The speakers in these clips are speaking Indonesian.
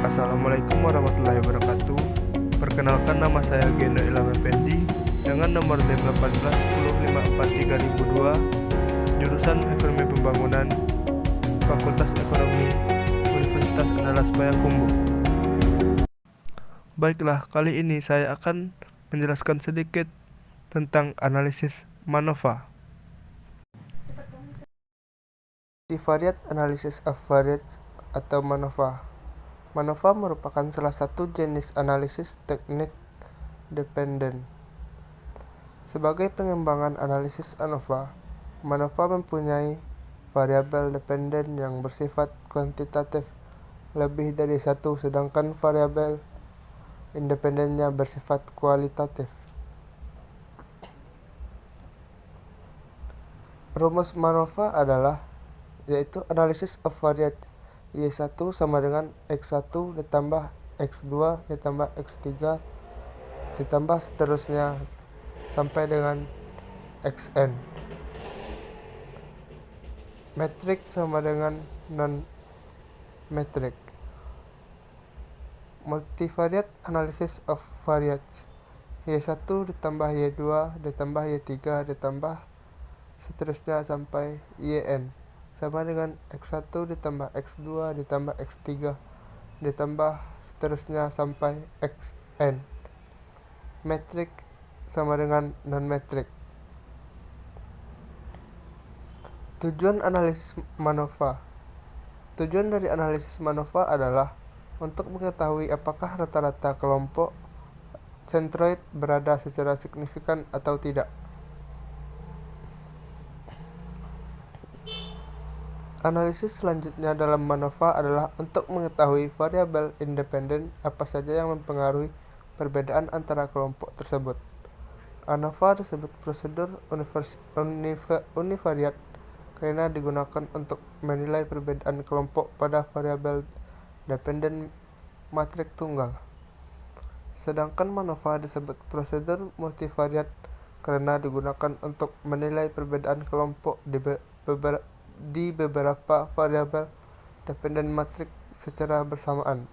Assalamualaikum warahmatullahi wabarakatuh. Perkenalkan, nama saya Geno Ilham Effendi dengan nomor NIM 1810543002, jurusan Ekonomi Pembangunan, Fakultas Ekonomi, Universitas Andalas Payakumbuh. Baiklah, kali ini saya akan menjelaskan sedikit tentang analisis MANOVA. Multivariate Analysis of Variates atau MANOVA. MANOVA merupakan salah satu jenis analisis teknik dependen. Sebagai pengembangan analisis ANOVA, MANOVA mempunyai variabel dependen yang bersifat kuantitatif lebih dari satu, sedangkan variabel independennya bersifat kualitatif. Rumus MANOVA adalah yaitu analisis of variate Y1 sama dengan X1 ditambah X2 ditambah X3 ditambah seterusnya sampai dengan Xn. Metrik sama dengan non-metrik. Multivariate analysis of variates Y1 ditambah Y2 ditambah Y3 ditambah seterusnya sampai Yn sama dengan X1 ditambah X2 ditambah X3 ditambah seterusnya sampai Xn. Metrik sama dengan non-metrik. Tujuan analisis MANOVA. Tujuan dari analisis MANOVA adalah untuk mengetahui apakah rata-rata kelompok centroid berada secara signifikan atau tidak. Analisis selanjutnya dalam MANOVA adalah untuk mengetahui variabel independen apa saja yang mempengaruhi perbedaan antara kelompok tersebut. ANOVA disebut prosedur univariat karena digunakan untuk menilai perbedaan kelompok pada variabel dependen matrik tunggal. Sedangkan MANOVA disebut prosedur multivariat karena digunakan untuk menilai perbedaan kelompok di beberapa variabel dependen matrik secara bersamaan.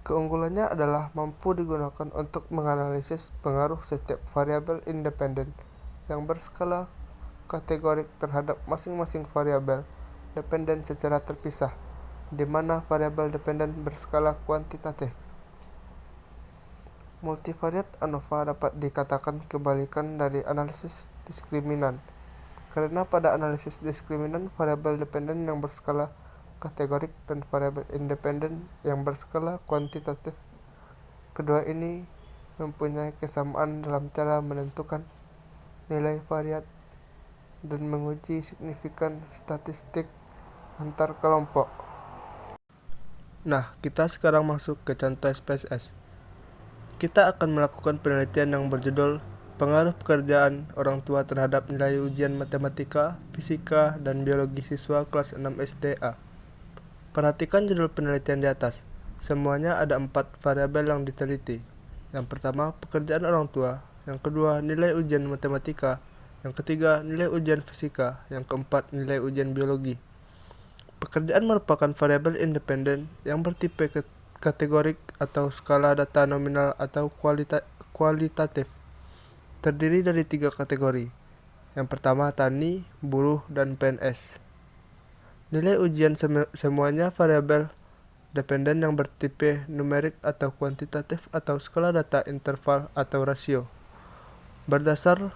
Keunggulannya adalah mampu digunakan untuk menganalisis pengaruh setiap variabel independen yang berskala kategorik terhadap masing-masing variabel dependen secara terpisah, di mana variabel dependen berskala kuantitatif. Multivariate ANOVA dapat dikatakan kebalikan dari analisis diskriminan, karena pada analisis diskriminan variabel dependen yang berskala kategorik dan variabel independen yang berskala kuantitatif, kedua ini mempunyai kesamaan dalam cara menentukan nilai variat dan menguji signifikan statistik antar kelompok. Nah, kita sekarang masuk ke contoh SPSS. Kita akan melakukan penelitian yang berjudul pengaruh pekerjaan orang tua terhadap nilai ujian matematika, fisika, dan biologi siswa kelas 6 SDA. Perhatikan judul penelitian di atas. Semuanya ada 4 variabel yang diteliti. Yang pertama, pekerjaan orang tua. Yang kedua, nilai ujian matematika. Yang ketiga, nilai ujian fisika. Yang keempat, nilai ujian biologi. Pekerjaan merupakan variabel independen yang bertipe kategorik atau skala data nominal atau kualitatif. Terdiri dari 3 kategori. Yang pertama, tani, buruh, dan PNS. Nilai ujian semuanya variabel dependen yang bertipe numerik atau kuantitatif atau skala data interval atau rasio. Berdasar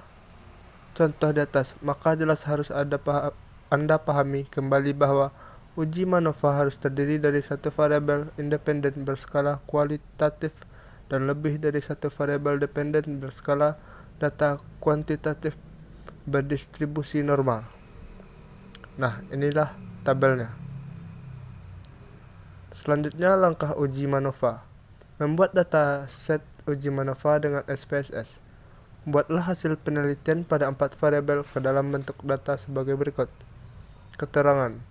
contoh di atas, maka jelas harus Anda pahami kembali bahwa uji MANOVA harus terdiri dari satu variabel independen berskala kualitatif dan lebih dari satu variabel dependen berskala data kuantitatif berdistribusi normal. Nah, inilah tabelnya. Selanjutnya, langkah uji MANOVA. Membuat data set uji MANOVA dengan SPSS. Buatlah hasil penelitian pada 4 variabel ke dalam bentuk data sebagai berikut. Keterangan.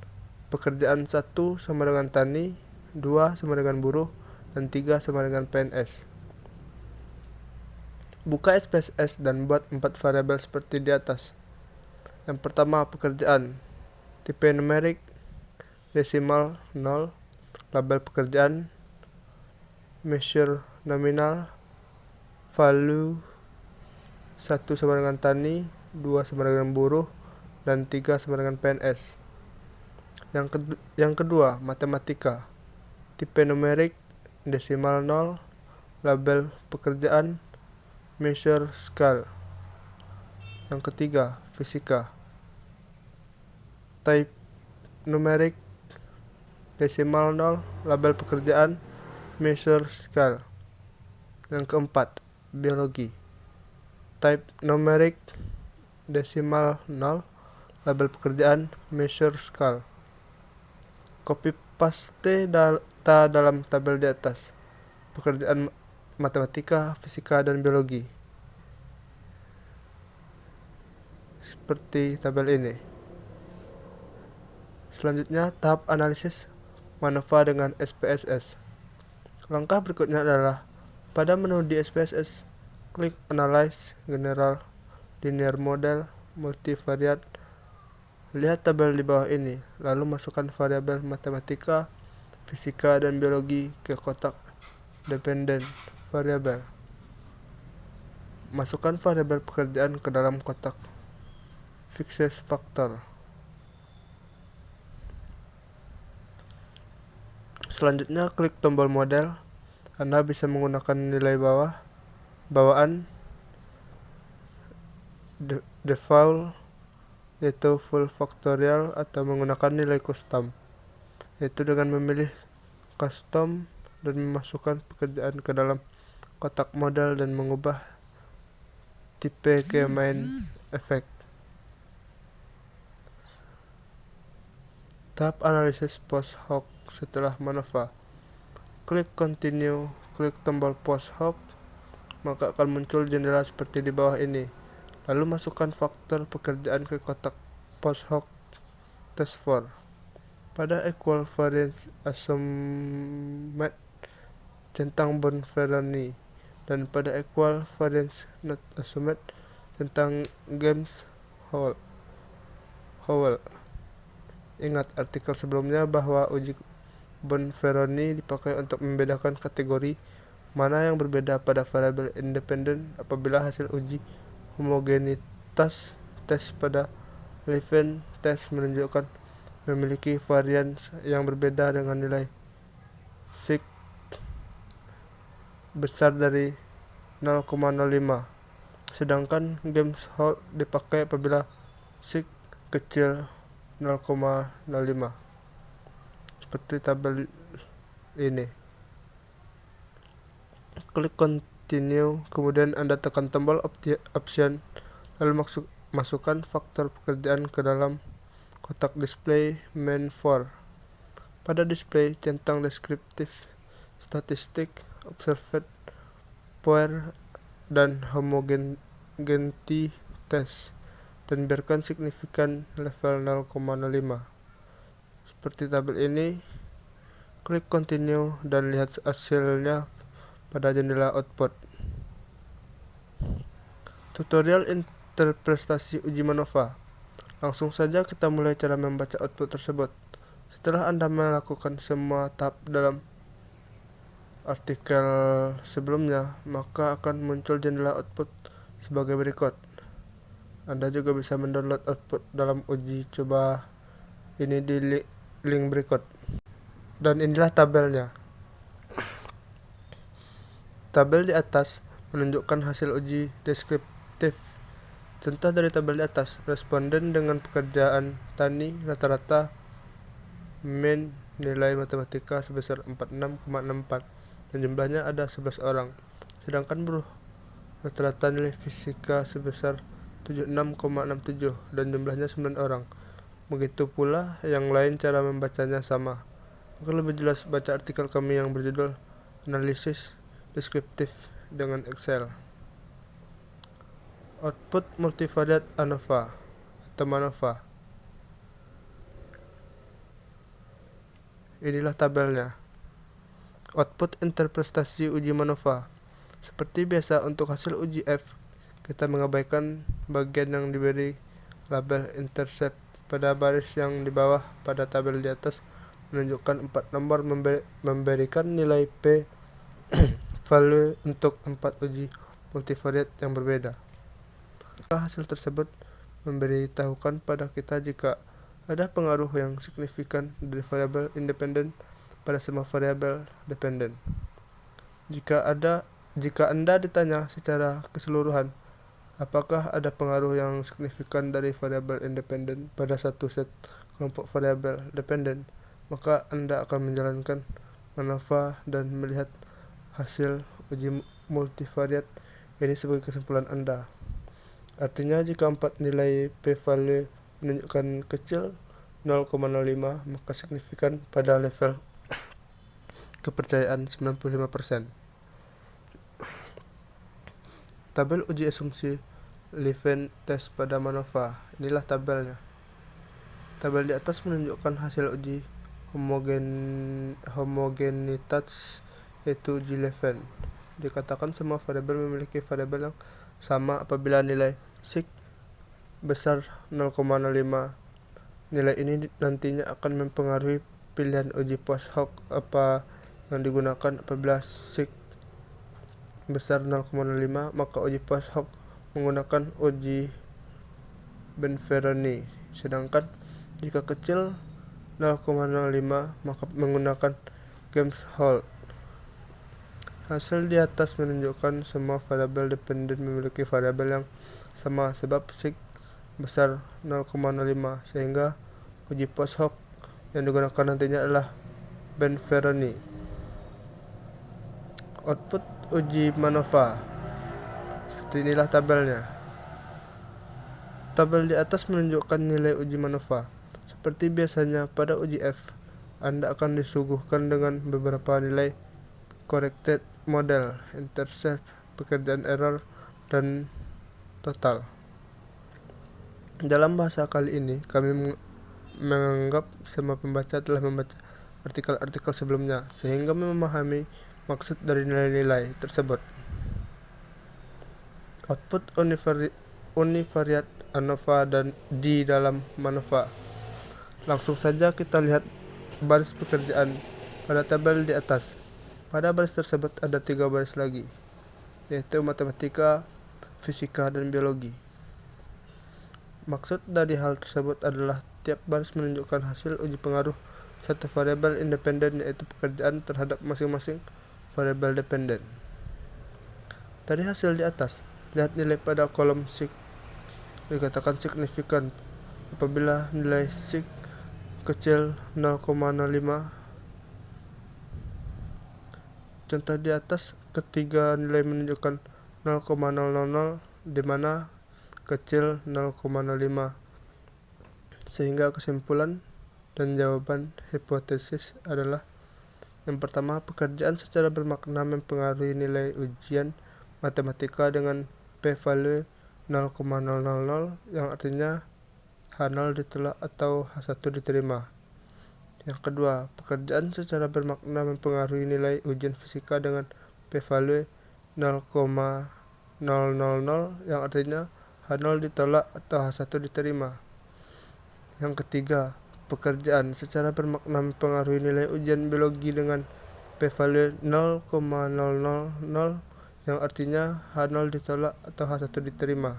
Pekerjaan 1 sama dengan tani, 2 sama dengan buruh, dan 3 sama dengan PNS. Buka SPSS dan buat 4 variabel seperti di atas. Yang pertama, pekerjaan. Tipe numerik, desimal 0, label pekerjaan, measure nominal, value 1 sama dengan tani, 2 sama dengan buruh, dan 3 sama dengan PNS. Yang kedua, matematika. Tipe numerik, desimal 0, label pekerjaan, measure scale. Yang ketiga, fisika. Type numerik, desimal 0, label pekerjaan, measure scale. Yang keempat, biologi. Type numerik, desimal 0, label pekerjaan, measure scale. Copy paste data dalam tabel di atas. Pekerjaan matematika, fisika, dan biologi. Seperti tabel ini. Selanjutnya, tahap analisis MANOVA dengan SPSS. Langkah berikutnya adalah, pada menu di SPSS, klik Analyze General Linear Model Multivariate. Lihat tabel di bawah ini, lalu masukkan variabel matematika, fisika, dan biologi ke kotak dependent variable. Masukkan variabel pekerjaan ke dalam kotak fixed factor. Selanjutnya, klik tombol model. Anda bisa menggunakan nilai bawaan default, yaitu full factorial, atau menggunakan nilai custom, yaitu dengan memilih custom dan memasukkan pekerjaan ke dalam kotak model dan mengubah tipe ke main effect. Tahap analisis post hoc setelah MANOVA. Klik continue, klik tombol post hoc, maka akan muncul jendela seperti di bawah ini. Lalu masukkan faktor pekerjaan ke kotak post hoc test for. Pada equal variance assumed centang Bonferroni, dan pada equal variance not assumed tentang James Howell. Ingat artikel sebelumnya bahwa uji Bonferroni dipakai untuk membedakan kategori mana yang berbeda pada variabel independen apabila hasil uji homogenitas tes pada Levene test menunjukkan memiliki varians yang berbeda dengan nilai sig besar dari 0,05, sedangkan James Howell dipakai apabila sig kecil 0,05, seperti tabel ini. Klik continue, kemudian Anda tekan tombol option, lalu masukkan faktor pekerjaan ke dalam kotak display main for. Pada display, centang deskriptif, statistik, observed power, dan homogeneity test, dan biarkan signifikan level 0,05. Seperti tabel ini. Klik continue dan lihat hasilnya pada jendela output. Tutorial interpretasi uji MANOVA. Langsung saja kita mulai cara membaca output tersebut. Setelah Anda melakukan semua tahap dalam artikel sebelumnya, maka akan muncul jendela output sebagai berikut. Anda juga bisa mendownload output dalam uji coba ini di link berikut. Dan inilah tabelnya. Tabel di atas menunjukkan hasil uji deskriptif. Contoh dari tabel di atas, responden dengan pekerjaan tani rata-rata min nilai matematika sebesar 46,64 dan jumlahnya ada 11 orang. Sedangkan buruh rata-rata nilai fisika sebesar 76,67 dan jumlahnya 9 orang. Begitu pula yang lain cara membacanya sama. Untuk lebih jelas, baca artikel kami yang berjudul Analisis Deskriptif dengan Excel. Output multivariate ANOVA atau MANOVA. Inilah tabelnya. Output interpretasi uji MANOVA. Seperti biasa untuk hasil uji F, kita mengabaikan bagian yang diberi label intercept pada baris yang di bawah pada tabel di atas menunjukkan 4 nomor memberikan nilai P value untuk 4 uji multivariat yang berbeda. Hasil tersebut memberitahukan pada kita jika ada pengaruh yang signifikan dari variabel independen pada semua variabel dependen. Jika Anda ditanya secara keseluruhan, apakah ada pengaruh yang signifikan dari variabel independen pada satu set kelompok variabel dependen, maka Anda akan menjalankan MANOVA dan melihat hasil uji multivariat ini sebagai kesimpulan Anda. Artinya, jika 4 nilai p-value menunjukkan kecil 0,05, maka signifikan pada level kepercayaan 95%. Tabel uji asumsi Levene test pada MANOVA. Inilah tabelnya. Tabel di atas menunjukkan hasil uji homogenitas, yaitu uji Levene. Dikatakan semua variabel memiliki variabel yang sama apabila nilai sig besar 0,05. Nilai ini nantinya akan mempengaruhi pilihan uji post hoc apa yang digunakan. Apabila sig besar 0,05, maka uji post hoc menggunakan uji Benferoni, sedangkan jika kecil 0,05 maka menggunakan Gemsholt. Hasil di atas menunjukkan semua variabel dependen memiliki variabel yang sama sebab sig besar 0,05, sehingga uji post hoc yang digunakan nantinya adalah Benferoni. Output uji MANOVA. Seperti inilah tabelnya. Tabel di atas menunjukkan nilai uji MANOVA. Seperti biasanya pada uji F, Anda akan disuguhkan dengan beberapa nilai corrected model, intercept, pekerjaan error, dan total. Dalam bahasa kali ini, kami menganggap semua pembaca telah membaca artikel-artikel sebelumnya, sehingga memahami maksud dari nilai-nilai tersebut. Output univariat ANOVA dan di dalam MANOVA. Langsung saja kita lihat baris pekerjaan pada tabel di atas. Pada baris tersebut ada 3 baris lagi, yaitu matematika, fisika, dan biologi. Maksud dari hal tersebut adalah tiap baris menunjukkan hasil uji pengaruh satu variabel independen, yaitu pekerjaan terhadap masing-masing variabel dependen. Dari hasil di atas, lihat nilai pada kolom sig dikatakan signifikan apabila nilai sig kecil 0,05. Contoh di atas, ketiga nilai menunjukkan 0,000, di mana kecil 0,05. Sehingga kesimpulan dan jawaban hipotesis adalah: yang pertama, pekerjaan secara bermakna mempengaruhi nilai ujian matematika dengan p-value 0,000, yang artinya H0 ditolak atau H1 diterima. Yang kedua, pekerjaan secara bermakna mempengaruhi nilai ujian fisika dengan p-value 0,000, yang artinya H0 ditolak atau H1 diterima. Yang ketiga, pekerjaan secara bermakna mempengaruhi nilai ujian biologi dengan p-value 0,000, yang artinya H0 ditolak atau H1 diterima.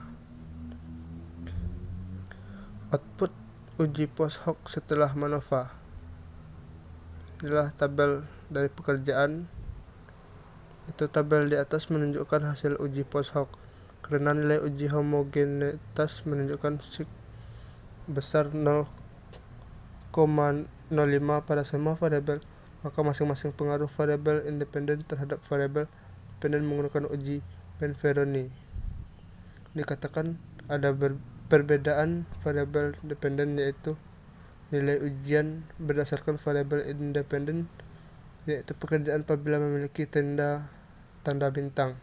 Output uji post hoc setelah MANOVA. Inilah tabel dari pekerjaan. Itu tabel di atas menunjukkan hasil uji post hoc. Karena nilai uji homogenitas menunjukkan sig besar 0,05 pada semua variabel, maka masing-masing pengaruh variabel independen terhadap variabel dependen menggunakan uji Benferoni. Dikatakan ada perbedaan variabel dependen, yaitu nilai ujian berdasarkan variabel independen, yaitu pekerjaan apabila memiliki tanda bintang.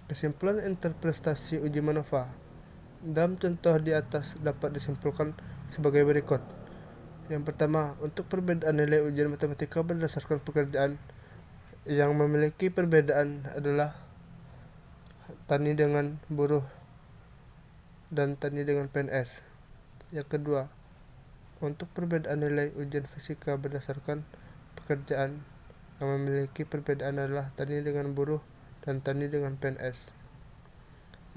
Kesimpulan interpretasi uji MANOVA. Dalam contoh di atas dapat disimpulkan sebagai berikut. Yang pertama, untuk perbedaan nilai ujian matematika berdasarkan pekerjaan, yang memiliki perbedaan adalah tani dengan buruh. dan tani dengan PNS. Yang kedua, untuk perbedaan nilai ujian fisika berdasarkan pekerjaan, yang memiliki perbedaan adalah tani dengan buruh dan tani dengan PNS.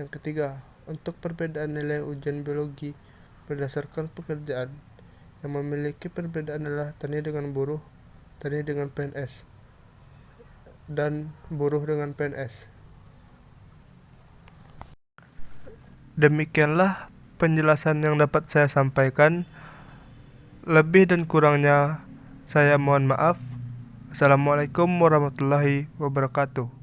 Yang ketiga, untuk perbedaan nilai ujian biologi berdasarkan pekerjaan, yang memiliki perbedaan adalah tani dengan buruh, tani dengan PNS, dan buruh dengan PNS. Demikianlah penjelasan yang dapat saya sampaikan. Lebih dan kurangnya saya mohon maaf. Assalamualaikum warahmatullahi wabarakatuh.